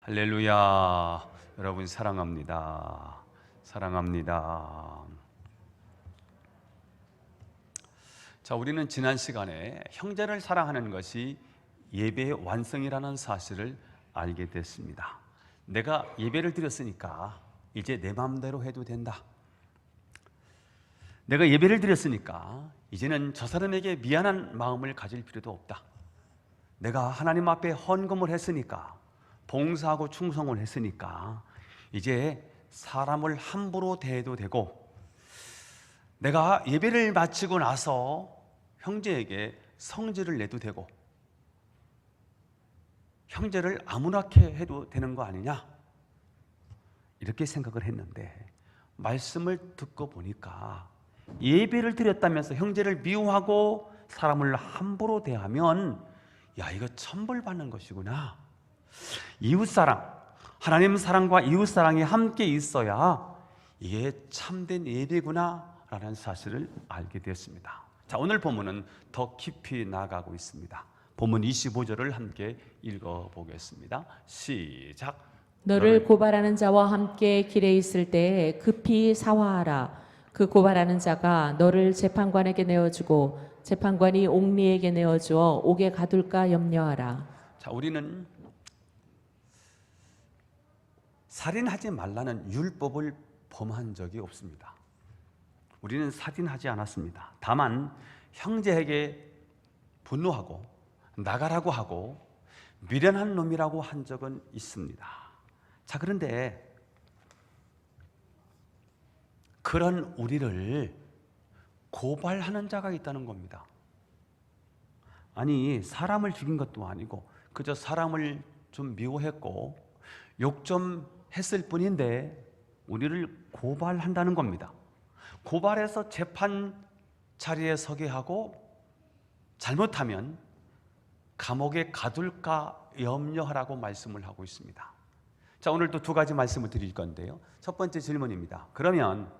할렐루야. 여러분 사랑합니다. 사랑합니다. 자, 우리는 지난 시간에 형제를 사랑하는 것이 예배의 완성이라는 사실을 알게 됐습니다. 내가 예배를 드렸으니까 이제 내 마음대로 해도 된다. 내가 예배를 드렸으니까 이제는 저 사람에게 미안한 마음을 가질 필요도 없다. 내가 하나님 앞에 헌금을 했으니까, 봉사하고 충성을 했으니까 이제 사람을 함부로 대해도 되고, 내가 예배를 마치고 나서 형제에게 성질을 내도 되고, 형제를 아무렇게 해도 되는 거 아니냐, 이렇게 생각을 했는데, 말씀을 듣고 보니까 예배를 드렸다면서 형제를 미워하고 사람을 함부로 대하면 이거 천벌받는 것이구나. 이웃사랑, 하나님 사랑과 이웃사랑이 함께 있어야 이게 참된 예배구나 라는 사실을 알게 되었습니다. 자, 오늘 본문은 더 깊이 나아가고 있습니다. 본문 25절을 함께 읽어보겠습니다. 시작. 너를 고발하는 자와 함께 길에 있을 때 급히 사화하라. 그 고발하는 자가 너를 재판관에게 내어주고 재판관이 옥리에게 내어주어 옥에 가둘까 염려하라. 자, 우리는 살인하지 말라는 율법을 범한 적이 없습니다. 우리는 살인하지 않았습니다. 다만 형제에게 분노하고 나가라고 하고 미련한 놈이라고 한 적은 있습니다. 자, 그런데 그런 우리를 고발하는 자가 있다는 겁니다. 아니, 사람을 죽인 것도 아니고 그저 사람을 좀 미워했고 욕 좀 했을 뿐인데 우리를 고발한다는 겁니다. 고발해서 재판 자리에 서게 하고 잘못하면 감옥에 가둘까 염려하라고 말씀을 하고 있습니다. 자, 오늘도 두 가지 말씀을 드릴 건데요. 첫 번째 질문입니다. 그러면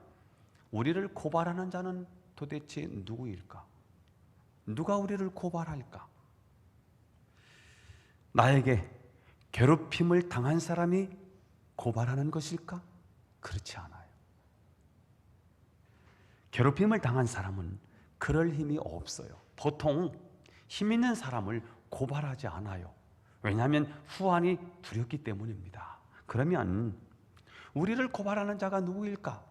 우리를 고발하는 자는 도대체 누구일까? 누가 우리를 고발할까? 나에게 괴롭힘을 당한 사람이 고발하는 것일까? 그렇지 않아요. 괴롭힘을 당한 사람은 그럴 힘이 없어요. 보통 힘 있는 사람을 고발하지 않아요. 왜냐하면 후환이 두렵기 때문입니다. 그러면 우리를 고발하는 자가 누구일까?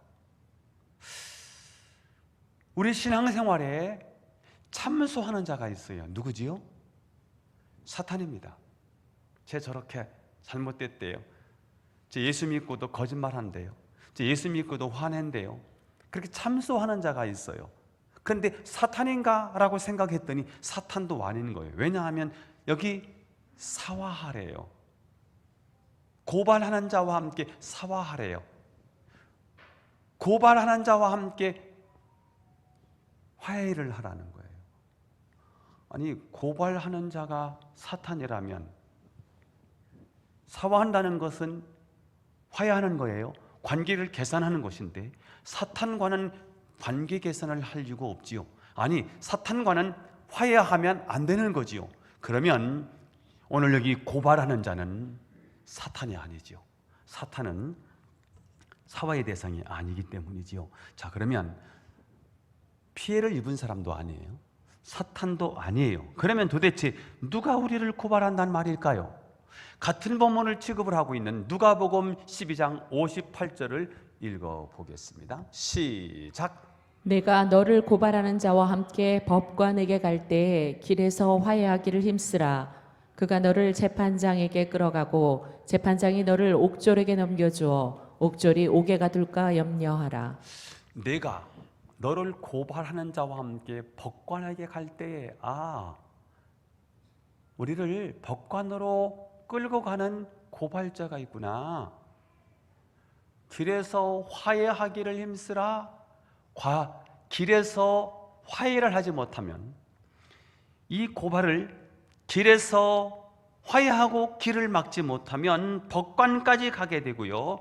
우리 신앙생활에 참소하는 자가 있어요. 누구지요? 사탄입니다. 쟤 저렇게 잘못됐대요. 쟤 예수 믿고도 거짓말한대요. 쟤 예수 믿고도 화낸대요. 그렇게 참소하는 자가 있어요. 그런데 사탄인가? 라고 생각했더니 사탄도 아닌 거예요. 왜냐하면 여기 사화하래요. 고발하는 자와 함께 사화하래요. 고발하는 자와 함께 화해를 하라는 거예요. 아니, 고발하는 자가 사탄이라면 사화한다는 것은 화해하는 거예요. 관계를 개선하는 것인데 사탄과는 관계 개선을 할 이유가 없지요. 아니, 사탄과는 화해하면 안 되는 거지요. 그러면 오늘 여기 고발하는 자는 사탄이 아니지요. 사탄은 사화의 대상이 아니기 때문이지요. 자, 그러면 피해를 입은 사람도 아니에요. 사탄도 아니에요. 그러면 도대체 누가 우리를 고발한다는 말일까요? 같은 본문을 취급을 하고 있는 누가복음 12장 58절을 읽어보겠습니다. 시작. 내가 너를 고발하는 자와 함께 법관에게 갈 때 길에서 화해하기를 힘쓰라. 그가 너를 재판장에게 끌어가고 재판장이 너를 옥졸에게 넘겨주어 옥졸이 옥에 가둘까 염려하라. 내가 너를 고발하는 자와 함께 법관에게 갈 때에 우리를 법관으로 끌고 가는 고발자가 있구나. 길에서 화해하기를 힘쓰라. 길에서 화해를 하지 못하면 이 고발을 길에서 화해하고 길을 막지 못하면 법관까지 가게 되고요.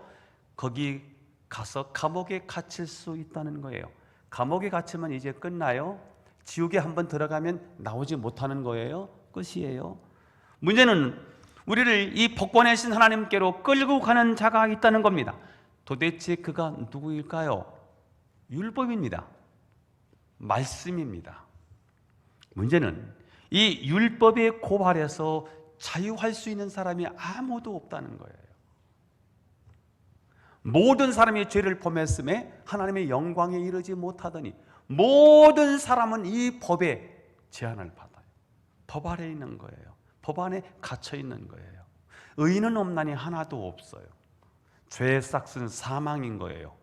거기 가서 감옥에 갇힐 수 있다는 거예요. 감옥에 갇히면 이제 끝나요? 지옥에 한번 들어가면 나오지 못하는 거예요? 끝이에요. 문제는 우리를 이 복권의 신 하나님께로 끌고 가는 자가 있다는 겁니다. 도대체 그가 누구일까요? 율법입니다. 말씀입니다. 문제는 이 율법의 고발에서 자유할 수 있는 사람이 아무도 없다는 거예요. 모든 사람이 죄를 범했음에 하나님의 영광에 이르지 못하더니 모든 사람은 이 법에 제한을 받아요. 법 아래 있는 거예요. 법 안에 갇혀 있는 거예요. 의인은 없나니 하나도 없어요. 죄의 싹은 사망인 거예요.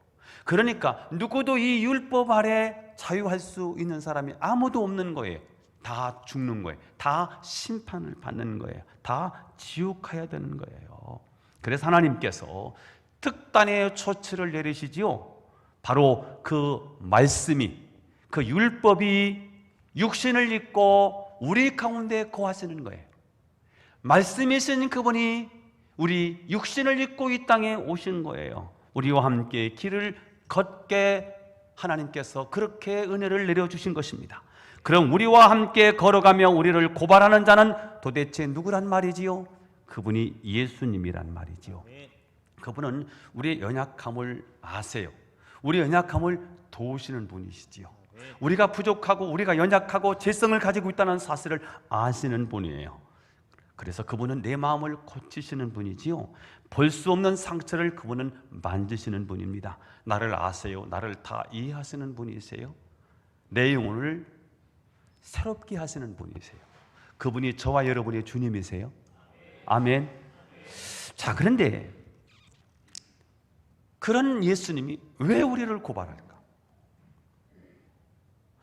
그러니까 누구도 이 율법 아래 자유할 수 있는 사람이 아무도 없는 거예요. 다 죽는 거예요. 다 심판을 받는 거예요. 다 지옥 가야 되는 거예요. 그래서 하나님께서 특단의 조치를 내리시지요. 바로 그 말씀이, 그 율법이 육신을 입고 우리 가운데 거하시는 거예요. 말씀이신 그분이 우리 육신을 입고 이 땅에 오신 거예요. 우리와 함께 길을 걷게 하나님께서 그렇게 은혜를 내려주신 것입니다. 그럼 우리와 함께 걸어가며 우리를 고발하는 자는 도대체 누구란 말이지요? 그분이 예수님이란 말이지요. 그분은 우리의 연약함을 아세요. 우리의 연약함을 도우시는 분이시지요. 우리가 부족하고 우리가 연약하고 죄성을 가지고 있다는 사실을 아시는 분이에요. 그래서 그분은 내 마음을 고치시는 분이지요. 볼 수 없는 상처를 그분은 만지시는 분입니다. 나를 아세요. 나를 다 이해하시는 분이세요. 내 영혼을 새롭게 하시는 분이세요. 그분이 저와 여러분의 주님이세요. 아멘. 자, 그런데 그런 예수님이 왜 우리를 고발할까?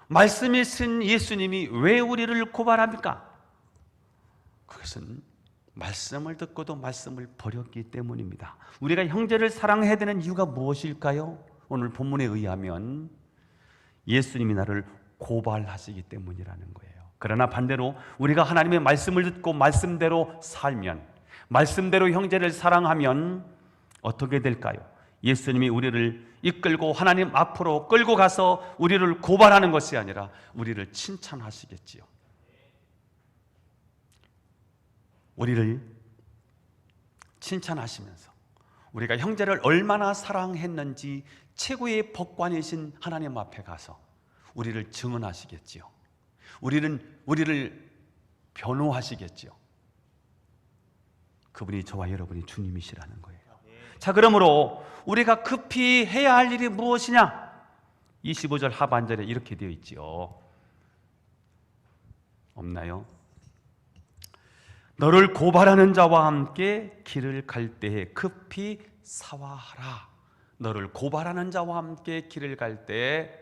말씀이신 예수님이 왜 우리를 고발합니까? 그것은 말씀을 듣고도 말씀을 버렸기 때문입니다. 우리가 형제를 사랑해야 되는 이유가 무엇일까요? 오늘 본문에 의하면 예수님이 나를 고발하시기 때문이라는 거예요. 그러나 반대로 우리가 하나님의 말씀을 듣고 말씀대로 살면, 말씀대로 형제를 사랑하면 어떻게 될까요? 예수님이 우리를 이끌고 하나님 앞으로 끌고 가서 우리를 고발하는 것이 아니라 우리를 칭찬하시겠지요. 우리를 칭찬하시면서 우리가 형제를 얼마나 사랑했는지 최고의 법관이신 하나님 앞에 가서 우리를 증언하시겠지요. 우리를 변호하시겠지요. 그분이 저와 여러분이 주님이시라는 거예요. 자, 그러므로 우리가 급히 해야 할 일이 무엇이냐? 25절 하반절에 이렇게 되어 있지요. 없나요? 너를 고발하는 자와 함께 길을 갈 때에 급히 사화하라. 너를 고발하는 자와 함께 길을 갈 때에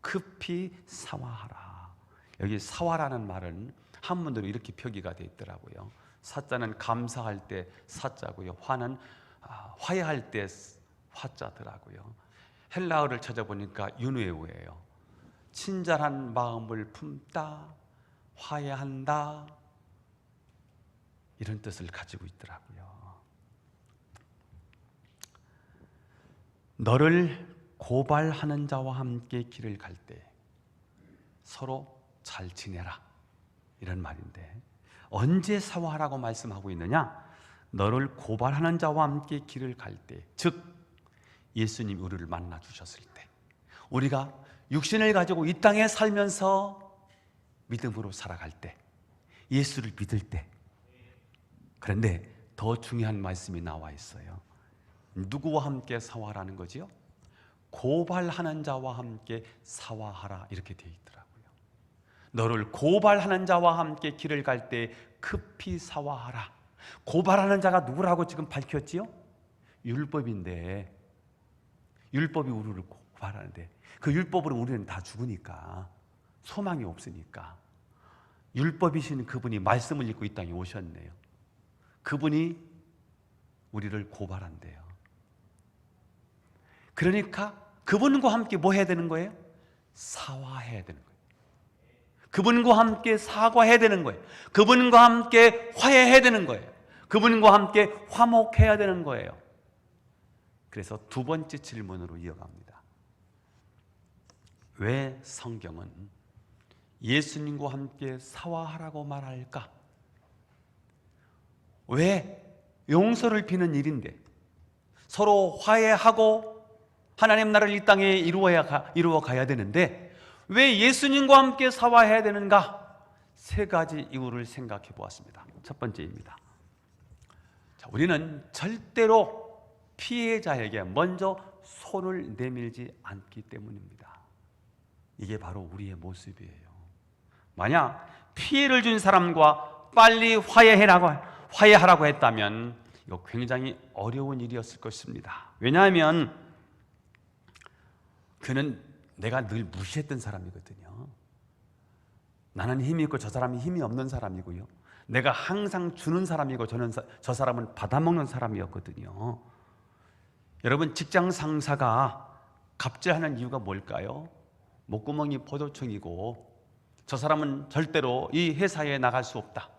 급히 사화하라. 여기 사화라는 말은 한문으로 이렇게 표기가 되어 있더라고요. 사자는 감사할 때 사자고요. 화는 화해할 때 화자더라고요. 헬라어를 찾아보니까 윤회우예요. 친절한 마음을 품다, 화해한다, 이런 뜻을 가지고 있더라고요. 너를 고발하는 자와 함께 길을 갈 때 서로 잘 지내라, 이런 말인데 언제 사화하라고 말씀하고 있느냐? 너를 고발하는 자와 함께 길을 갈 때, 즉 예수님이 우리를 만나 주셨을 때, 우리가 육신을 가지고 이 땅에 살면서 믿음으로 살아갈 때, 예수를 믿을 때. 그런데 더 중요한 말씀이 나와 있어요. 누구와 함께 사화하라는 거지요? 고발하는 자와 함께 사화하라, 이렇게 되어 있더라고요. 너를 고발하는 자와 함께 길을 갈 때 급히 사화하라. 고발하는 자가 누구라고 지금 밝혔지요? 율법인데, 율법이 우리를 고발하는데 그 율법으로 우리는 다 죽으니까, 소망이 없으니까 율법이신 그분이 말씀을 읽고 이 땅에 오셨네요. 그분이 우리를 고발한대요. 그러니까 그분과 함께 뭐 해야 되는 거예요? 사화해야 되는 거예요. 그분과 함께 사과해야 되는 거예요. 그분과 함께 화해해야 되는 거예요. 그분과 함께 화목해야 되는 거예요. 그래서 두 번째 질문으로 이어갑니다. 왜 성경은 예수님과 함께 사화하라고 말할까? 왜? 용서를 비는 일인데, 서로 화해하고 하나님 나라를 이 땅에 이루어 가야 되는데 왜 예수님과 함께 사화해야 되는가? 세 가지 이유를 생각해 보았습니다. 첫 번째입니다. 자, 우리는 절대로 피해자에게 먼저 손을 내밀지 않기 때문입니다. 이게 바로 우리의 모습이에요. 만약 피해를 준 사람과 빨리 화해하라고 했다면 이거 굉장히 어려운 일이었을 것입니다. 왜냐하면 그는 내가 늘 무시했던 사람이거든요. 나는 힘이 있고 저 사람이 힘이 없는 사람이고요. 내가 항상 주는 사람이고 저 사람은 받아먹는 사람이었거든요. 여러분, 직장 상사가 갑질하는 이유가 뭘까요? 목구멍이 포도청이고 저 사람은 절대로 이 회사에 나갈 수 없다,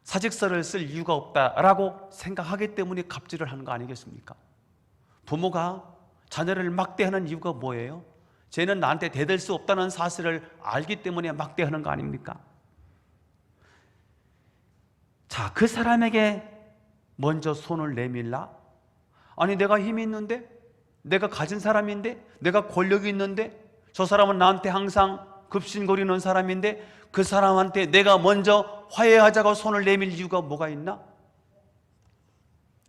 사직서를 쓸 이유가 없다라고 생각하기 때문에 갑질을 하는 거 아니겠습니까? 부모가 자녀를 막대하는 이유가 뭐예요? 쟤는 나한테 대들 수 없다는 사실을 알기 때문에 막대하는 거 아닙니까? 자, 그 사람에게 먼저 손을 내밀라? 아니, 내가 힘이 있는데, 내가 가진 사람인데, 내가 권력이 있는데, 저 사람은 나한테 항상 급신거리는 사람인데 그 사람한테 내가 먼저 화해하자고 손을 내밀 이유가 뭐가 있나?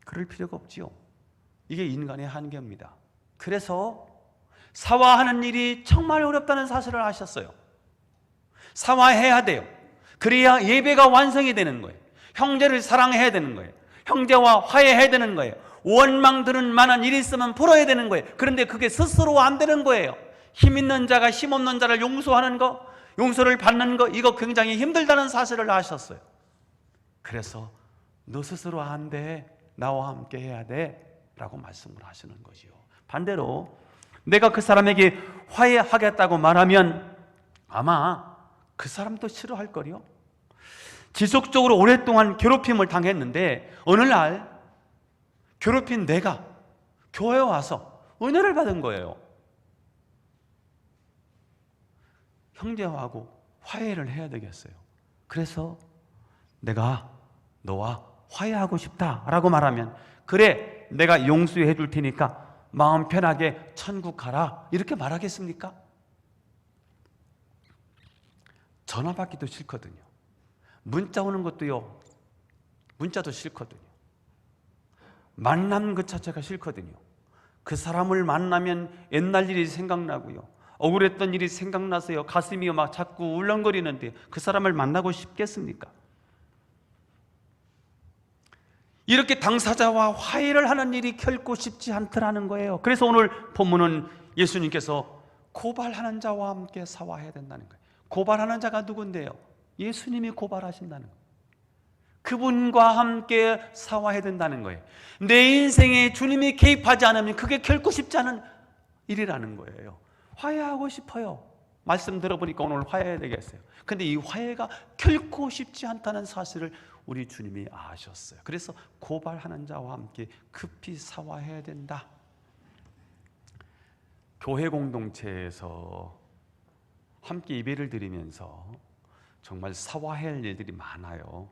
그럴 필요가 없지요. 이게 인간의 한계입니다. 그래서 사화하는 일이 정말 어렵다는 사실을 아셨어요. 사화해야 돼요. 그래야 예배가 완성이 되는 거예요. 형제를 사랑해야 되는 거예요. 형제와 화해해야 되는 거예요. 원망들은 만한 일이 있으면 풀어야 되는 거예요. 그런데 그게 스스로 안 되는 거예요. 힘 있는 자가 힘 없는 자를 용서하는 거, 용서를 받는 거, 이거 굉장히 힘들다는 사실을 아셨어요. 그래서 너 스스로 안 돼, 나와 함께 해야 돼 라고 말씀을 하시는 거지요. 반대로 내가 그 사람에게 화해하겠다고 말하면 아마 그 사람도 싫어할 거요. 지속적으로 오랫동안 괴롭힘을 당했는데 어느 날 괴롭힌 내가 교회에 와서 은혜를 받은 거예요. 형제하고 화해를 해야 되겠어요. 그래서 내가 너와 화해하고 싶다라고 말하면 그래, 내가 용서해 줄 테니까 마음 편하게 천국 가라, 이렇게 말하겠습니까? 전화 받기도 싫거든요. 문자 오는 것도요, 문자도 싫거든요. 만남 그 자체가 싫거든요. 그 사람을 만나면 옛날 일이 생각나고요, 억울했던 일이 생각나서요 가슴이 막 자꾸 울렁거리는데 그 사람을 만나고 싶겠습니까? 이렇게 당사자와 화해를 하는 일이 결코 쉽지 않더라는 거예요. 그래서 오늘 본문은 예수님께서 고발하는 자와 함께 사화해야 된다는 거예요. 고발하는 자가 누군데요? 예수님이 고발하신다는 거예요. 그분과 함께 사화해야 된다는 거예요. 내 인생에 주님이 개입하지 않으면 그게 결코 쉽지 않은 일이라는 거예요. 화해하고 싶어요. 말씀 들어보니까 오늘 화해해야 되겠어요. 근데 이 화해가 결코 쉽지 않다는 사실을 우리 주님이 아셨어요. 그래서 고발하는 자와 함께 급히 사화해야 된다. 교회 공동체에서 함께 예배를 드리면서 정말 사화해야 할 일들이 많아요.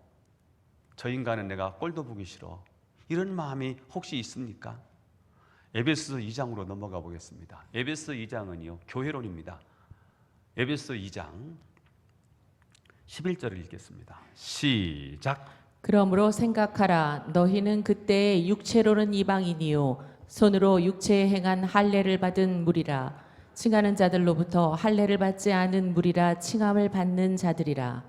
저 인간은 내가 꼴도 보기 싫어, 이런 마음이 혹시 있습니까? 에베소 2장으로 넘어가 보겠습니다. 에베소 2장은요 교회론입니다. 에베소 2장 11절을 읽겠습니다. 시작. 그러므로 생각하라. 너희는 그때 육체로는 이방인이요 손으로 육체에 행한 할례를 받은 무리라. 칭하는 자들로부터 할례를 받지 않은 무리라 칭함을 받는 자들이라.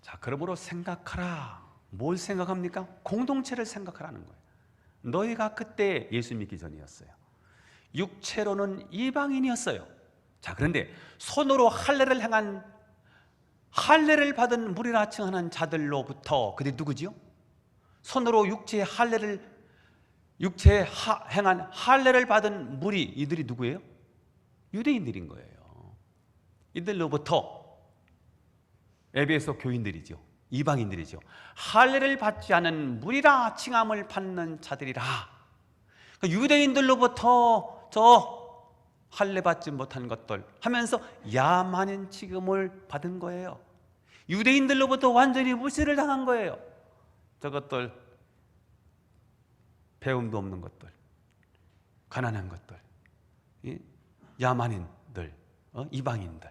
자, 그러므로 생각하라. 뭘 생각합니까? 공동체를 생각하라는 거예요. 너희가 그때 예수 믿기 전이었어요. 육체로는 이방인이었어요. 자, 그런데 손으로 할례를 행한, 할례를 받은 무리라 칭하는 자들로부터, 그게 누구지요? 손으로 육체에 행한 할례를 받은 무리, 이들이 누구예요? 유대인들인 거예요. 이들로부터, 에베소 교인들이죠, 이방인들이죠, 할례를 받지 않은 무리라 칭함을 받는 자들이라. 유대인들로부터 저 할례 받지 못한 것들 하면서 야만인 취급을 받은 거예요. 유대인들로부터 완전히 무시를 당한 거예요. 저것들 배움도 없는 것들, 가난한 것들, 야만인들, 이방인들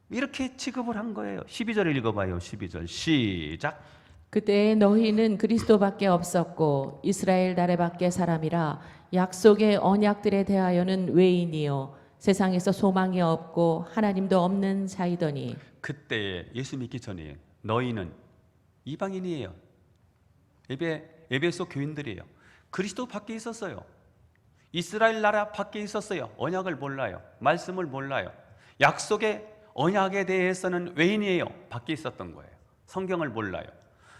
이렇게 취급을 한 거예요. 12절 읽어봐요. 12절 시작. 그때 너희는 그리스도밖에 없었고 이스라엘 나라밖에 사람이라 약속의 언약들에 대하여는 외인이요 세상에서 소망이 없고 하나님도 없는 자이더니. 그때 예수 믿기 전에 너희는 이방인이에요. 에베소 교인들이에요. 그리스도 밖에 있었어요. 이스라엘 나라 밖에 있었어요. 언약을 몰라요. 말씀을 몰라요. 약속의 언약에 대해서는 외인이에요. 밖에 있었던 거예요. 성경을 몰라요.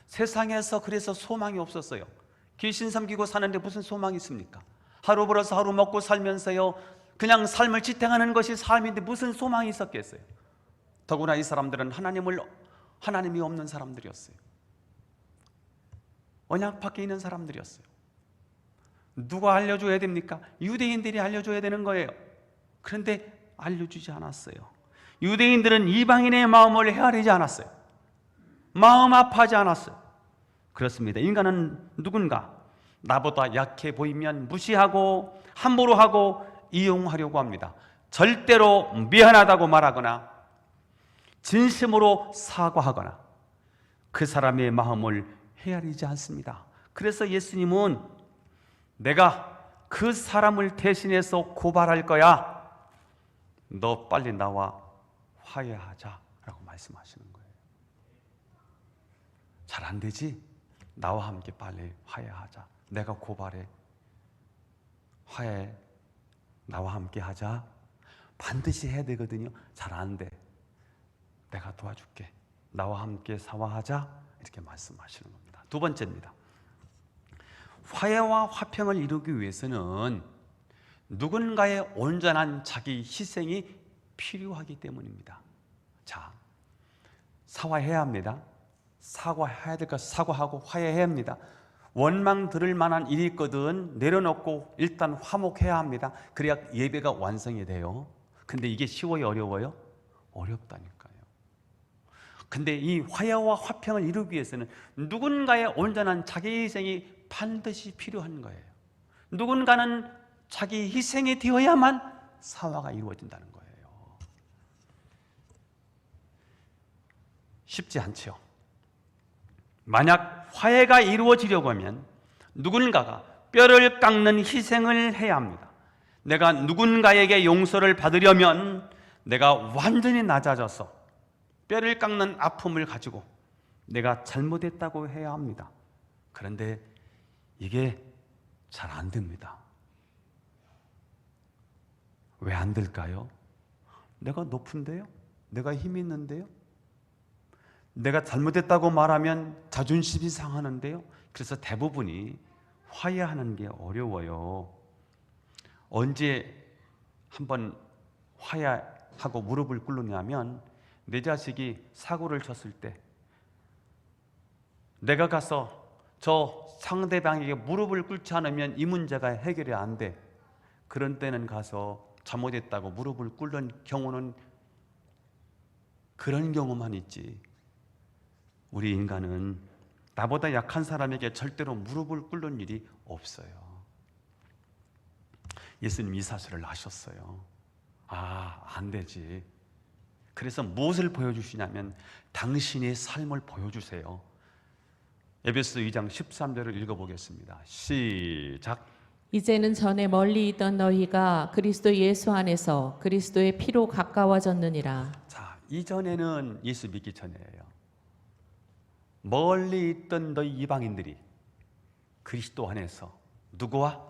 세상에서 그래서 소망이 없었어요. 귀신 섬기고 사는데 무슨 소망이 있습니까? 하루 벌어서 하루 먹고 살면서요 그냥 삶을 지탱하는 것이 삶인데 무슨 소망이 있었겠어요? 더구나 이 사람들은 하나님이 없는 사람들이었어요. 언약 밖에 있는 사람들이었어요. 누가 알려줘야 됩니까? 유대인들이 알려줘야 되는 거예요. 그런데 알려주지 않았어요. 유대인들은 이방인의 마음을 헤아리지 않았어요. 마음 아파하지 않았어요. 그렇습니다. 인간은 누군가 나보다 약해 보이면 무시하고 함부로 하고 이용하려고 합니다. 절대로 미안하다고 말하거나 진심으로 사과하거나 그 사람의 마음을 헤아리지 않습니다. 그래서 예수님은 내가 그 사람을 대신해서 고발할 거야. 너 빨리 나와 화해하자라고 말씀하시는 거예요. 잘 안 되지? 나와 함께 빨리 화해하자. 내가 고발해. 화해. 나와 함께 하자. 반드시 해야 되거든요. 잘 안 돼. 내가 도와줄게. 나와 함께 사과하자. 이렇게 말씀하시는 겁니다. 두 번째입니다. 화해와 화평을 이루기 위해서는 누군가의 온전한 자기 희생이 필요하기 때문입니다. 자, 사과해야 합니다. 사과해야 될 것 사과하고 화해해야 합니다. 원망 들을 만한 일이 있거든 내려놓고 일단 화목해야 합니다. 그래야 예배가 완성이 돼요. 근데 이게 쉬워요, 어려워요? 어렵다니까요. 근데 이 화해와 화평을 이루기 위해서는 누군가의 온전한 자기 희생이 반드시 필요한 거예요. 누군가는 자기 희생이 되어야만 사화가 이루어진다는 거예요. 쉽지 않죠. 만약 화해가 이루어지려고 하면 누군가가 뼈를 깎는 희생을 해야 합니다. 내가 누군가에게 용서를 받으려면 내가 완전히 낮아져서 뼈를 깎는 아픔을 가지고 내가 잘못했다고 해야 합니다. 그런데 이게 잘 안 됩니다. 왜 안 될까요? 내가 높은데요? 내가 힘이 있는데요? 내가 잘못했다고 말하면 자존심이 상하는데요? 그래서 대부분이 화해하는 게 어려워요. 언제 한번 화해하고 무릎을 꿇느냐면 내 자식이 사고를 쳤을 때 내가 가서 저 상대방에게 무릎을 꿇지 않으면 이 문제가 해결이 안 돼. 그런 때는 가서 잘못했다고 무릎을 꿇는 경우는 그런 경우만 있지. 우리 인간은 나보다 약한 사람에게 절대로 무릎을 꿇는 일이 없어요. 예수님 이 사실을 아셨어요. 안 되지. 그래서 무엇을 보여주시냐면 당신의 삶을 보여주세요. 에베소 2장 13절을 읽어보겠습니다. 시작. 이제는 전에 멀리 있던 너희가 그리스도 예수 안에서 그리스도의 피로 가까워졌느니라. 자, 이전에는 예수 믿기 전이에요. 멀리 있던 너희 이방인들이 그리스도 안에서 누구와?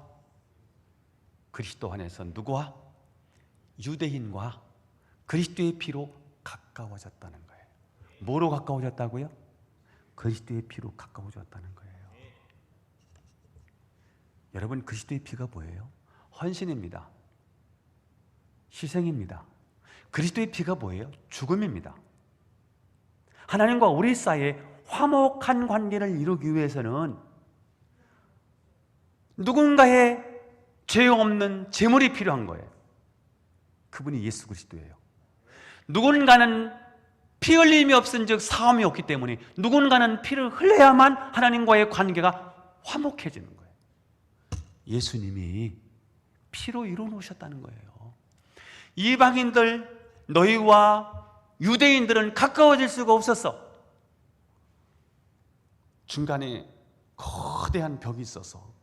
그리스도 안에서 누구와? 유대인과 그리스도의 피로 가까워졌다는 거예요. 뭐로 가까워졌다고요? 그리스도의 피로 가까워졌다는 거예요. 여러분, 그리스도의 피가 뭐예요? 헌신입니다. 희생입니다. 그리스도의 피가 뭐예요? 죽음입니다. 하나님과 우리 사이에 화목한 관계를 이루기 위해서는 누군가의 죄 없는 제물이 필요한 거예요. 그분이 예수 그리스도예요. 누군가는 피 흘림이 없은즉 사함이 없기 때문에 누군가는 피를 흘려야만 하나님과의 관계가 화목해지는 거예요. 예수님이 피로 이루어놓으셨다는 거예요. 이방인들, 너희와 유대인들은 가까워질 수가 없었어. 중간에 거대한 벽이 있어서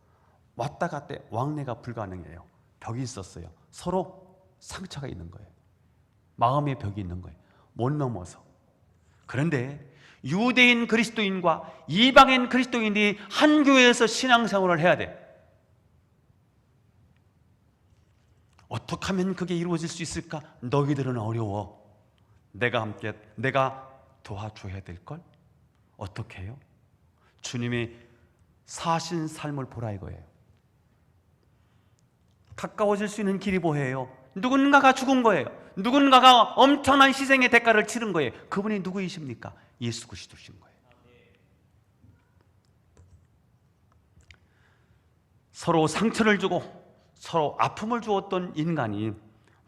왔다 갔다 왕래가 불가능해요. 벽이 있었어요. 서로 상처가 있는 거예요. 마음의 벽이 있는 거예요. 못 넘어서. 그런데 유대인 그리스도인과 이방인 그리스도인이 한 교회에서 신앙생활을 해야 돼. 어떻게 하면 그게 이루어질 수 있을까? 너희들은 어려워. 내가 도와줘야 될걸? 어떻게 해요? 주님의 사신 삶을 보라 이거예요. 가까워질 수 있는 길이 뭐예요? 누군가가 죽은 거예요. 누군가가 엄청난 희생의 대가를 치른 거예요. 그분이 누구이십니까? 예수 그리스도신 거예요. 서로 상처를 주고 서로 아픔을 주었던 인간이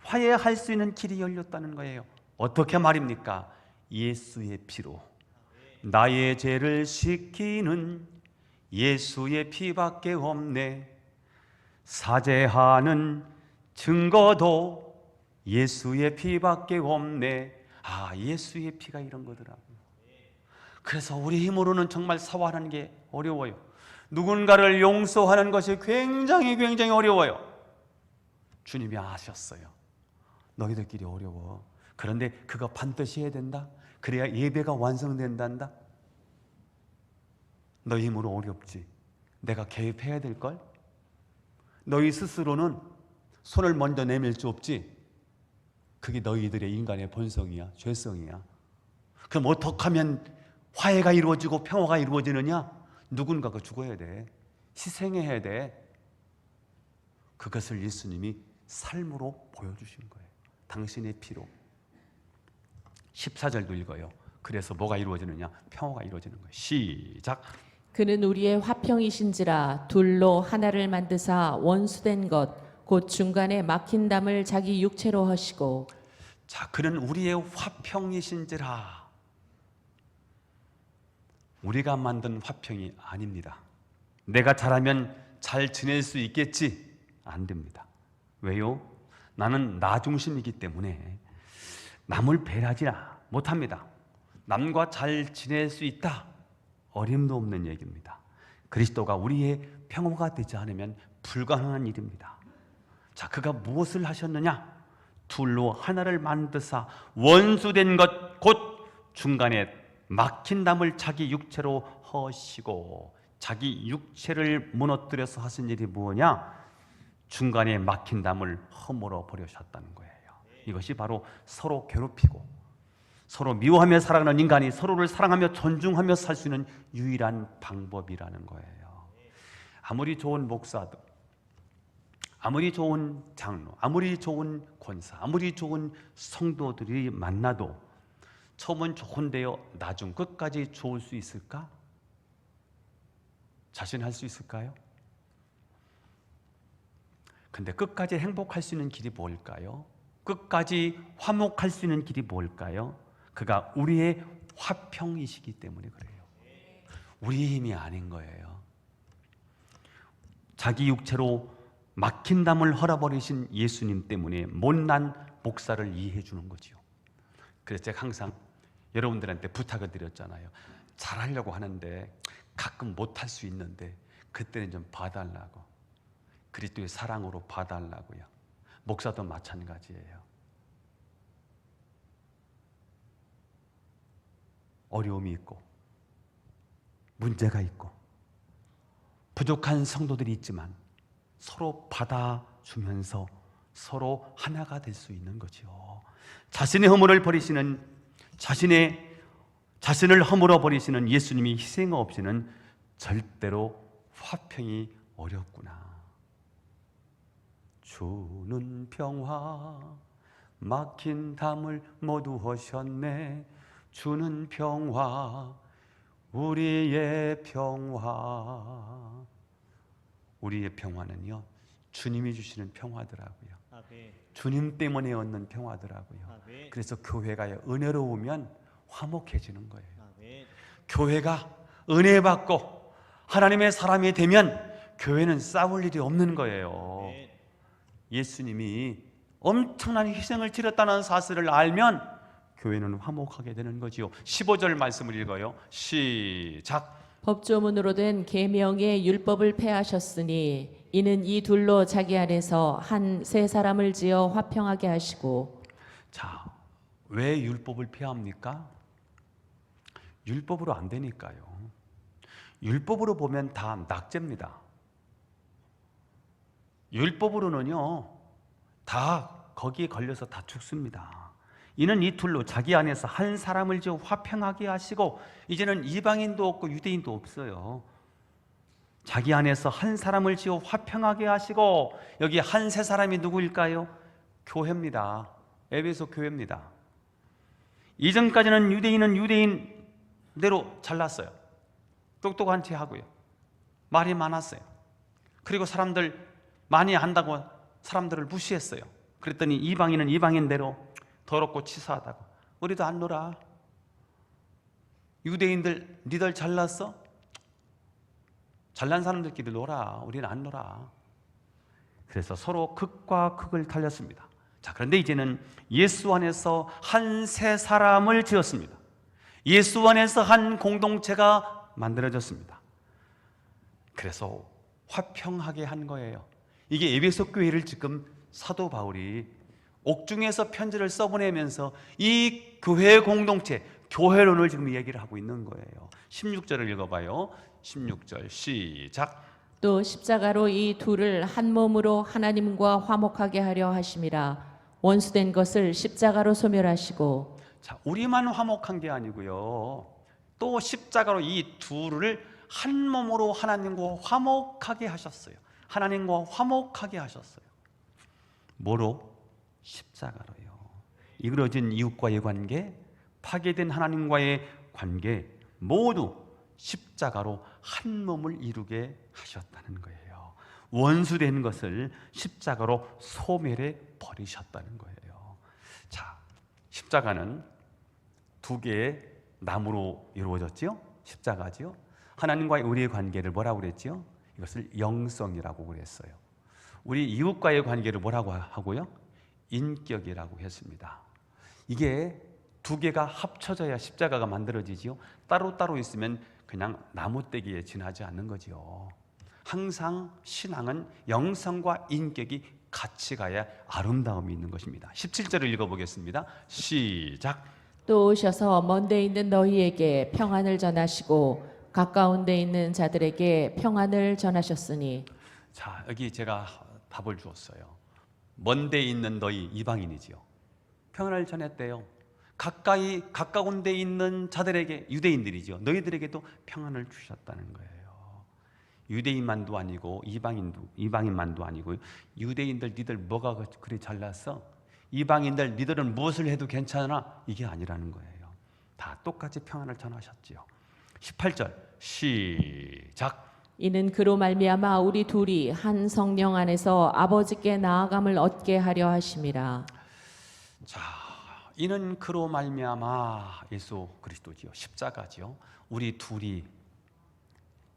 화해할 수 있는 길이 열렸다는 거예요. 어떻게 말입니까? 예수의 피로. 나의 죄를 씻기는 예수의 피밖에 없네. 사죄하는 증거도 예수의 피밖에 없네. 예수의 피가 이런 거더라고요. 그래서 우리 힘으로는 정말 사과하는 게 어려워요. 누군가를 용서하는 것이 굉장히 어려워요. 주님이 아셨어요. 너희들끼리 어려워. 그런데 그거 반드시 해야 된다. 그래야 예배가 완성된단다. 너희 힘으로 어렵지. 내가 개입해야 될걸? 너희 스스로는 손을 먼저 내밀 수 없지. 그게 너희들의 인간의 본성이야. 죄성이야. 그럼 어떻게 하면 화해가 이루어지고 평화가 이루어지느냐? 누군가가 죽어야 돼. 희생해야 돼. 그것을 예수님이 삶으로 보여주신 거예요. 당신의 피로. 14절도 읽어요. 그래서 뭐가 이루어지느냐? 평화가 이루어지는 거예요. 시작. 그는 우리의 화평이신지라 둘로 하나를 만드사 원수된 것 곧 중간에 막힌 담을 자기 육체로 하시고. 자, 그는 우리의 화평이신지라. 우리가 만든 화평이 아닙니다. 내가 잘하면 잘 지낼 수 있겠지? 안 됩니다. 왜요? 나는 나 중심이기 때문에 남을 배려하지 못합니다. 남과 잘 지낼 수 있다? 어림도 없는 얘기입니다. 그리스도가 우리의 평화가 되지 않으면 불가능한 일입니다. 자, 그가 무엇을 하셨느냐? 둘로 하나를 만드사 원수된 것 곧 중간에 막힌 담을 자기 육체로 허시고. 자기 육체를 무너뜨려서 하신 일이 뭐냐? 중간에 막힌 담을 허물어 버리셨다는 거예요. 이것이 바로 서로 괴롭히고 서로 미워하며 살아가는 인간이 서로를 사랑하며 존중하며 살 수 있는 유일한 방법이라는 거예요. 아무리 좋은 목사도, 아무리 좋은 장로, 아무리 좋은 권사, 아무리 좋은 성도들이 만나도 처음은 좋은데요, 나중 끝까지 좋을 수 있을까? 자신할 수 있을까요? 근데 끝까지 행복할 수 있는 길이 뭘까요? 끝까지 화목할 수 있는 길이 뭘까요? 그가 우리의 화평이시기 때문에 그래요. 우리의 힘이 아닌 거예요. 자기 육체로 막힌 담을 헐어버리신 예수님 때문에 못난 목사를 이해해 주는 거지요. 그래서 제가 항상 여러분들한테 부탁을 드렸잖아요. 잘하려고 하는데 가끔 못할 수 있는데 그때는 좀 봐달라고. 그리스도의 사랑으로 봐달라고요. 목사도 마찬가지예요. 어려움이 있고 문제가 있고 부족한 성도들이 있지만 서로 받아주면서 서로 하나가 될 수 있는 거죠. 자신의 허물을 버리시는 자신을 허물어 버리시는 예수님이 희생 없이는 절대로 화평이 어렵구나. 주는 평화 막힌 담을 모두 하셨네. 주는 평화 우리의 평화. 우리의 평화는요 주님이 주시는 평화더라고요. 주님 때문에 얻는 평화더라고요. 그래서 교회가 은혜로우면 화목해지는 거예요. 아멘. 교회가 은혜 받고 하나님의 사람이 되면 교회는 싸울 일이 없는 거예요. 아멘. 예수님이 엄청난 희생을 치렀다는 사실을 알면 교회는 화목하게 되는 거지요. 15절 말씀을 읽어요. 시작. 법조문으로 된 계명의 율법을 폐하셨으니 이는 이 둘로 자기 안에서 한 세 사람을 지어 화평하게 하시고. 자, 왜 율법을 폐합니까? 율법으로 안 되니까요. 율법으로 보면 다 낙제입니다. 율법으로는요, 다 거기에 걸려서 다 죽습니다. 이는 이 둘로 자기 안에서 한 사람을 지어 화평하게 하시고, 이제는 이방인도 없고 유대인도 없어요. 자기 안에서 한 사람을 지어 화평하게 하시고, 여기 한 세 사람이 누구일까요? 교회입니다. 에베소 교회입니다. 이전까지는 유대인은 유대인대로 잘났어요. 똑똑한 체 하고요. 말이 많았어요. 그리고 사람들 많이 안다고 사람들을 무시했어요. 그랬더니 이방인은 이방인대로 더럽고 치사하다고. 우리도 안 놀아. 유대인들 니들 잘났어? 잘난 사람들끼리 놀아. 우리는 안 놀아. 그래서 서로 극과 극을 달렸습니다. 자, 그런데 이제는 예수 안에서 한 세 사람을 지었습니다. 예수 안에서 한 공동체가 만들어졌습니다. 그래서 화평하게 한 거예요. 이게 에베소 교회를 지금 사도 바울이 옥중에서 편지를 써보내면서 이 교회 공동체, 교회론을 지금 얘기를 하고 있는 거예요. 16절을 읽어봐요. 16절 시작. 또 십자가로 이 둘을 한 몸으로 하나님과 화목하게 하려 하심이라. 원수된 것을 십자가로 소멸하시고. 자, 우리만 화목한 게 아니고요. 또 십자가로 이 둘을 한 몸으로 하나님과 화목하게 하셨어요. 하나님과 화목하게 하셨어요. 뭐로? 십자가로요. 이그러진 이웃과의 관계, 파괴된 하나님과의 관계 모두 십자가로 한 몸을 이루게 하셨다는 거예요. 원수된 것을 십자가로 소멸해 버리셨다는 거예요. 자, 십자가는 두 개의 나무로 이루어졌지요. 십자가지요. 하나님과의 우리의 관계를 뭐라고 그랬지요? 이것을 영성이라고 그랬어요. 우리 이웃과의 관계를 뭐라고 하고요? 인격이라고 했습니다. 이게 두 개가 합쳐져야 십자가가 만들어지지요. 따로따로 있으면 그냥 나무떼기에 지나지 않는 거지요. 항상 신앙은 영성과 인격이 같이 가야 아름다움이 있는 것입니다. 17절을 읽어보겠습니다. 시작. 또 오셔서 먼데 있는 너희에게 평안을 전하시고 가까운 데 있는 자들에게 평안을 전하셨으니. 자, 여기 제가 답을 주었어요. 먼데 있는 너희 이방인이지요. 평안을 전했대요. 가까운 데 있는 자들에게, 유대인들이죠. 너희들에게도 평안을 주셨다는 거예요. 유대인만도 아니고 이방인만도 아니고, 유대인들 니들 뭐가 그리 잘났어? 이방인들 니들은 무엇을 해도 괜찮아? 이게 아니라는 거예요. 다 똑같이 평안을 전하셨지요. 18절 시작. 이는 그로 말미암아 우리 둘이 한 성령 안에서 아버지께 나아감을 얻게 하려 하심이라. 자, 이는 그로 말미암아 예수 그리스도지요. 십자가지요. 우리 둘이,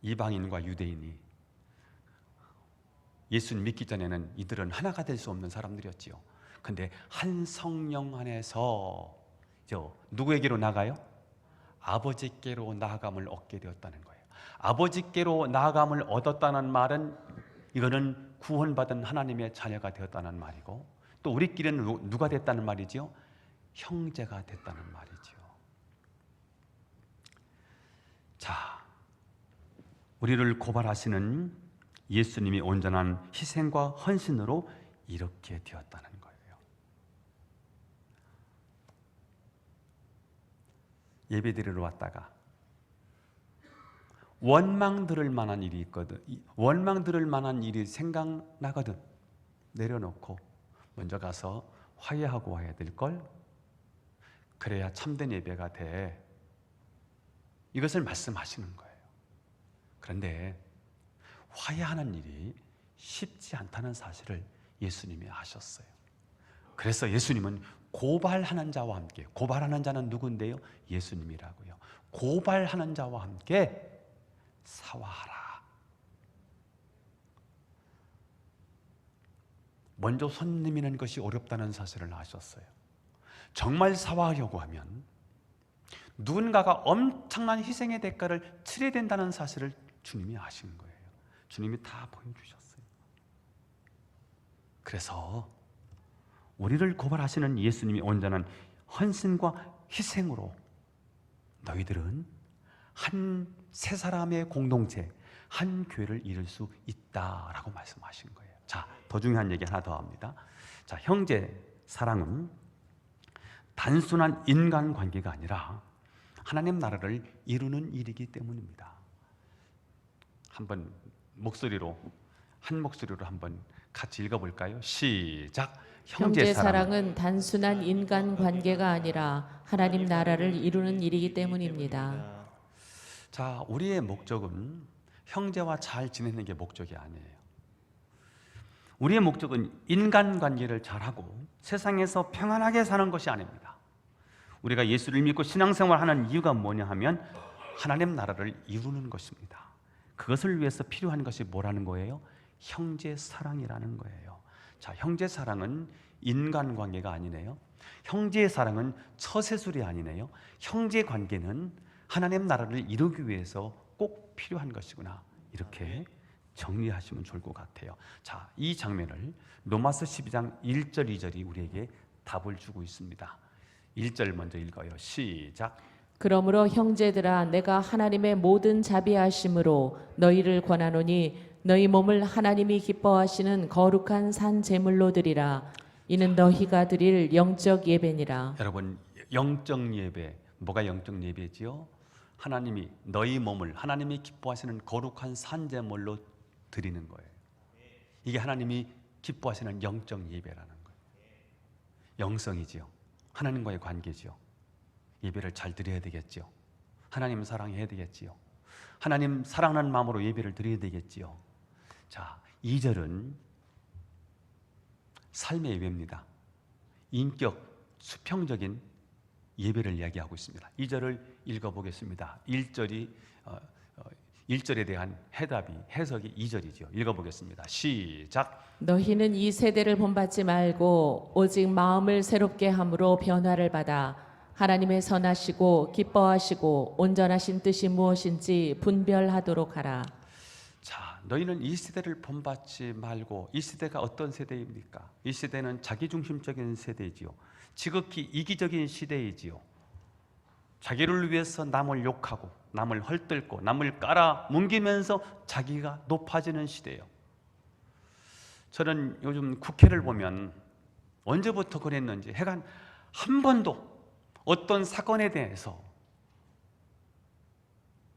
이방인과 유대인이, 예수를 믿기 전에는 이들은 하나가 될 수 없는 사람들이었지요. 근데 한 성령 안에서 누구에게로 나가요? 아버지께로 나아감을 얻게 되었다는 거예요. 아버지께로 나아감을 얻었다는 말은, 이거는 구원받은 하나님의 자녀가 되었다는 말이고, 또 우리끼리는 누가 됐다는 말이죠? 형제가 됐다는 말이죠. 자, 우리를 고발하시는 예수님이 온전한 희생과 헌신으로 이렇게 되었다는 거예요. 예배드리러 왔다가 원망 들을 만한 일이 있거든. 원망 들을 만한 일이 생각나거든. 내려놓고 먼저 가서 화해하고 와야 될 걸. 그래야 참된 예배가 돼. 이것을 말씀하시는 거예요. 그런데 화해하는 일이 쉽지 않다는 사실을 예수님이 아셨어요. 그래서 예수님은 고발하는 자와 함께, 고발하는 자는 누군데요? 예수님이라고요. 고발하는 자와 함께 사화하라. 먼저 손 내미는 것이 어렵다는 사실을 아셨어요. 정말 사화하려고 하면 누군가가 엄청난 희생의 대가를 치러야 된다는 사실을 주님이 아신 거예요. 주님이 다 보여주셨어요. 그래서 우리를 고발하시는 예수님이 온전한 헌신과 희생으로 너희들은 한 세 사람의 공동체, 한 교회를 이룰 수 있다라고 말씀하신 거예요. 자, 더 중요한 얘기 하나 더 합니다. 자, 형제 사랑은 단순한 인간 관계가 아니라 하나님 나라를 이루는 일이기 때문입니다. 한번 한 목소리로 한번 같이 읽어볼까요? 시작. 형제 사랑은 단순한 인간 관계가 아니라 하나님 나라를 이루는 일이기 때문입니다. 자, 우리의 목적은 형제와 잘 지내는 게 목적이 아니에요. 우리의 목적은 인간관계를 잘하고 세상에서 평안하게 사는 것이 아닙니다. 우리가 예수를 믿고 신앙생활하는 이유가 뭐냐 하면 하나님 나라를 이루는 것입니다. 그것을 위해서 필요한 것이 뭐라는 거예요? 형제 사랑이라는 거예요. 자, 형제 사랑은 인간관계가 아니네요. 형제의 사랑은 처세술이 아니네요. 형제 관계는 하나님 나라를 이루기 위해서 꼭 필요한 것이구나. 이렇게 정리하시면 좋을 것 같아요. 자, 이 장면을 로마서 12장 1절 2절이 우리에게 답을 주고 있습니다. 1절 먼저 읽어요. 시작. 그러므로 형제들아 내가 하나님의 모든 자비하심으로 너희를 권하노니 너희 몸을 하나님이 기뻐하시는 거룩한 산 제물로 드리라. 이는 너희가 드릴 영적 예배니라. 여러분, 영적 예배, 뭐가 영적 예배지요? 하나님이 너희 몸을 하나님이 기뻐하시는 거룩한 산 제물로 드리는 거예요. 이게 하나님이 기뻐하시는 영적 예배라는 거예요. 영성이지요. 하나님과의 관계지요. 예배를 잘 드려야 되겠지요. 하나님 사랑해야 되겠지요. 하나님 사랑하는 마음으로 예배를 드려야 되겠지요. 자, 2절은 삶의 예배입니다. 인격, 수평적인 예배를 이야기하고 있습니다. 2절을 읽어보겠습니다. 1절에 대한 해석이 2절이죠. 읽어보겠습니다. 시작. 너희는 이 세대를 본받지 말고 오직 마음을 새롭게 함으로 변화를 받아 하나님의 선하시고 기뻐하시고 온전하신 뜻이 무엇인지 분별하도록 하라. 자, 너희는 이 세대를 본받지 말고, 이 세대가 어떤 세대입니까? 이 세대는 자기중심적인 세대이지요. 지극히 이기적인 시대이지요. 자기를 위해서 남을 욕하고 남을 헐뜯고 남을 깔아뭉개면서 자기가 높아지는 시대예요. 저는 요즘 국회를 보면 언제부터 그랬는지 해간 한 번도 어떤 사건에 대해서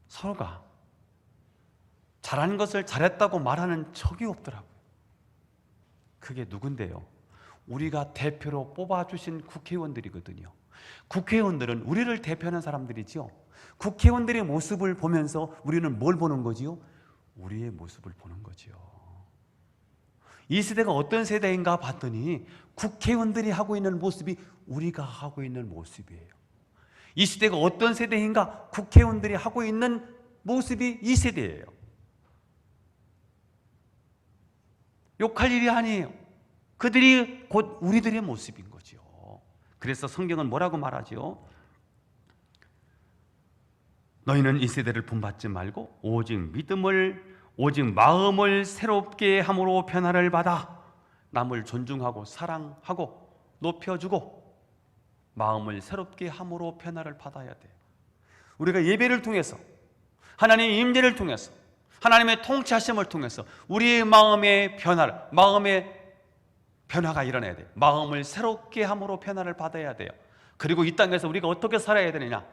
서로가 잘한 것을 잘했다고 말하는 적이 없더라고요. 그게 누군데요? 우리가 대표로 뽑아주신 국회의원들이거든요. 국회의원들은 우리를 대표하는 사람들이지요. 국회의원들의 모습을 보면서 우리는 뭘 보는 거지요? 우리의 모습을 보는 거지요. 이 세대가 어떤 세대인가 봤더니 국회의원들이 하고 있는 모습이 우리가 하고 있는 모습이에요. 이 시대가 어떤 세대인가? 국회의원들이 하고 있는 모습이 이 세대예요. 욕할 일이 아니에요. 그들이 곧 우리들의 모습인 거죠. 그래서 성경은 뭐라고 말하죠? 너희는 이 세대를 본받지 말고 오직 마음을 새롭게 함으로 변화를 받아 남을 존중하고 사랑하고 높여주고 마음을 새롭게 함으로 변화를 받아야 돼요. 우리가 예배를 통해서 하나님의 임재를 통해서 하나님의 통치하심을 통해서 우리의 마음의 변화가 일어나야 돼요. 마음을 새롭게 함으로 변화를 받아야 돼요. 그리고 이 땅에서 우리가 어떻게 살아야 되느냐?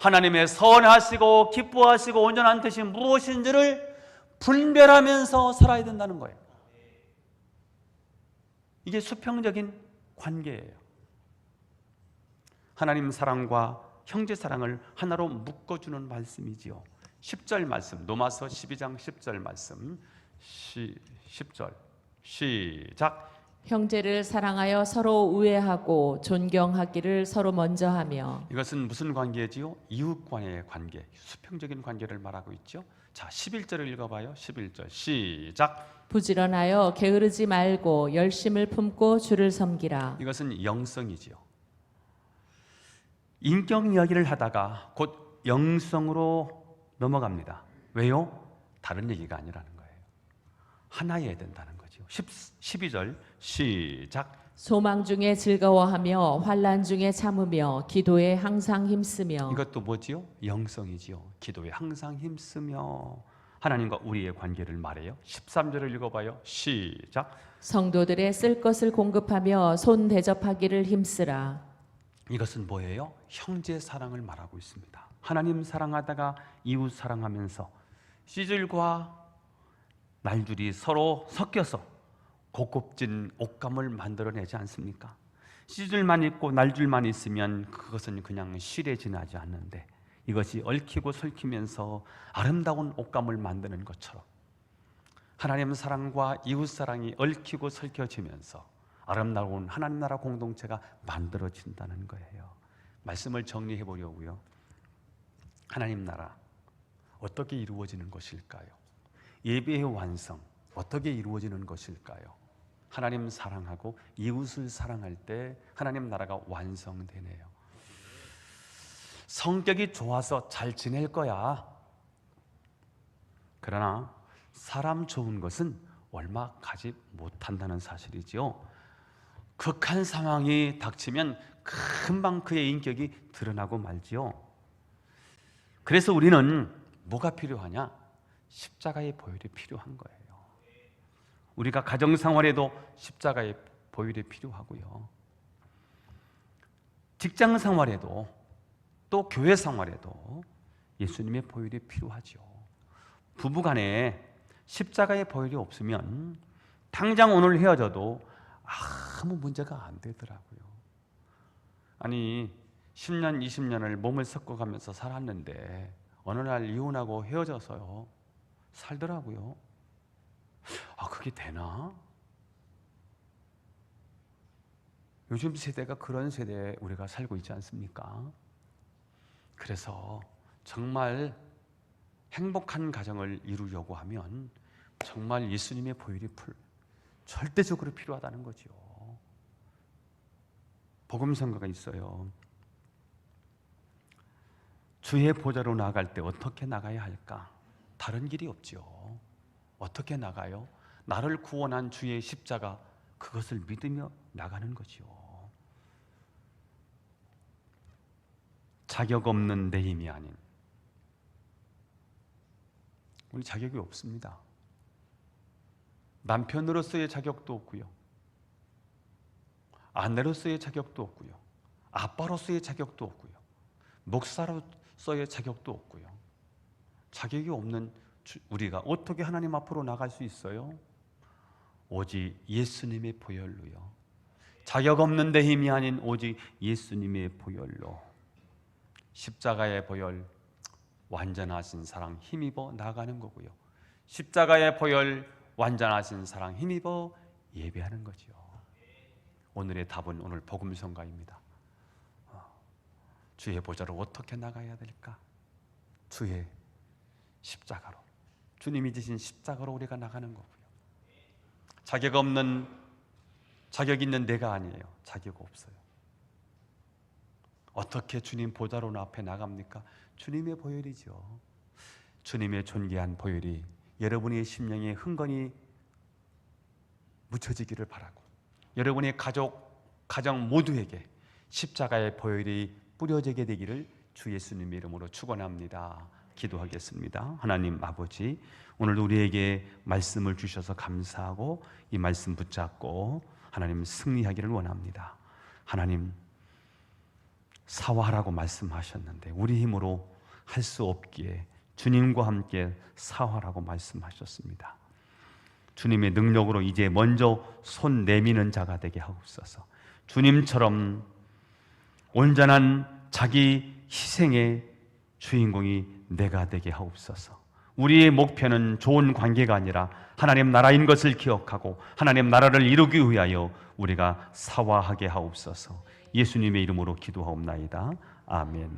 하나님의 선하시고 기뻐하시고 온전한 뜻이 무엇인지를 분별하면서 살아야 된다는 거예요. 이게 수평적인 관계예요. 하나님 사랑과 형제 사랑을 하나로 묶어주는 말씀이지요. 10절 말씀, 로마서 12장 10절 말씀, 10절 시작. 형제를 사랑하여 서로 우애하고 존경하기를 서로 먼저 하며. 이것은 무슨 관계지요? 이웃간의 관계, 수평적인 관계를 말하고 있죠. 자, 11절을 읽어봐요. 11절 시작. 부지런하여 게으르지 말고 열심을 품고 주를 섬기라. 이것은 영성이지요. 인격 이야기를 하다가 곧 영성으로 넘어갑니다. 왜요? 다른 얘기가 아니라는 거예요. 하나여야 된다는 거죠. 12절 시작. 소망 중에 즐거워하며 환난 중에 참으며 기도에 항상 힘쓰며. 이것도 뭐지요? 영성이지요. 기도에 항상 힘쓰며 하나님과 우리의 관계를 말해요. 13절을 읽어봐요. 시작. 성도들의 쓸 것을 공급하며 손 대접하기를 힘쓰라. 이것은 뭐예요? 형제 사랑을 말하고 있습니다. 하나님 사랑하다가 이웃 사랑하면서 씨줄과 날줄이 서로 섞여서 고급진 옷감을 만들어내지 않습니까? 씨줄만 있고 날줄만 있으면 그것은 그냥 실에 지나지 않는데 이것이 얽히고 설키면서 아름다운 옷감을 만드는 것처럼 하나님 사랑과 이웃 사랑이 얽히고 설켜지면서 아름다운 하나님 나라 공동체가 만들어진다는 거예요. 말씀을 정리해 보려고요. 하나님 나라 어떻게 이루어지는 것일까요? 예배의 완성 어떻게 이루어지는 것일까요? 하나님 사랑하고 이웃을 사랑할 때 하나님 나라가 완성되네요. 성격이 좋아서 잘 지낼 거야. 그러나 사람 좋은 것은 얼마 가지 못한다는 사실이지요. 극한 상황이 닥치면 금방 그의 인격이 드러나고 말지요. 그래서 우리는 뭐가 필요하냐? 십자가의 보혈이 필요한 거예요. 우리가 가정 생활에도 십자가의 보혈이 필요하고요. 직장 생활에도 또 교회 생활에도 예수님의 보혈이 필요하죠. 부부간에 십자가의 보혈이 없으면 당장 오늘 헤어져도 아무 문제가 안 되더라고요. 아니 10년, 20년을 몸을 섞어가면서 살았는데 어느 날 이혼하고 헤어져서요 살더라고요. 그게 되나? 요즘 세대가 그런 세대에 우리가 살고 있지 않습니까? 그래서 정말 행복한 가정을 이루려고 하면 정말 예수님의 보혈이 절대적으로 필요하다는 거죠. 복음성가가 있어요. 주의 보좌로 나아갈 때 어떻게 나가야 할까? 다른 길이 없지요. 어떻게 나가요? 나를 구원한 주의 십자가 그것을 믿으며 나가는 거지요. 자격 없는 내 힘이 아닌 우리 자격이 없습니다. 남편으로서의 자격도 없고요. 아내로서의 자격도 없고요. 아빠로서의 자격도 없고요. 목사로서의 자격도 없고요. 자격이 없는 우리가 어떻게 하나님 앞으로 나갈 수 있어요? 오직 예수님의 보혈로요. 자격 없는 내 힘이 아닌 오직 예수님의 보혈로 십자가의 보혈 완전하신 사랑 힘입어 나가는 거고요. 십자가의 보혈 완전하신 사랑 힘입어 예배하는 거죠. 오늘의 답은 오늘 복음성가입니다. 주의 보좌로 어떻게 나가야 될까? 주의 십자가로, 주님이 지신 십자가로 우리가 나가는 거고요. 자격 있는 내가 아니에요. 자격 없어요. 어떻게 주님 보좌로 앞에 나갑니까? 주님의 보혈이죠. 주님의 존귀한 보혈이 여러분의 심령에 흥건히 묻혀지기를 바라고 여러분의 가정 모두에게 십자가의 보혈이 뿌려지게 되기를 주 예수님의 이름으로 축원합니다. 기도하겠습니다. 하나님 아버지, 오늘 우리에게 말씀을 주셔서 감사하고 이 말씀 붙잡고 하나님 승리하기를 원합니다. 하나님 사화하라고 말씀하셨는데 우리 힘으로 할 수 없기에 주님과 함께 사화하라고 말씀하셨습니다. 주님의 능력으로 이제 먼저 손 내미는 자가 되게 하옵소서. 주님처럼 온전한 자기 희생의 주인공이 내가 되게 하옵소서. 우리의 목표는 좋은 관계가 아니라 하나님 나라인 것을 기억하고 하나님 나라를 이루기 위하여 우리가 사화하게 하옵소서. 예수님의 이름으로 기도하옵나이다. 아멘.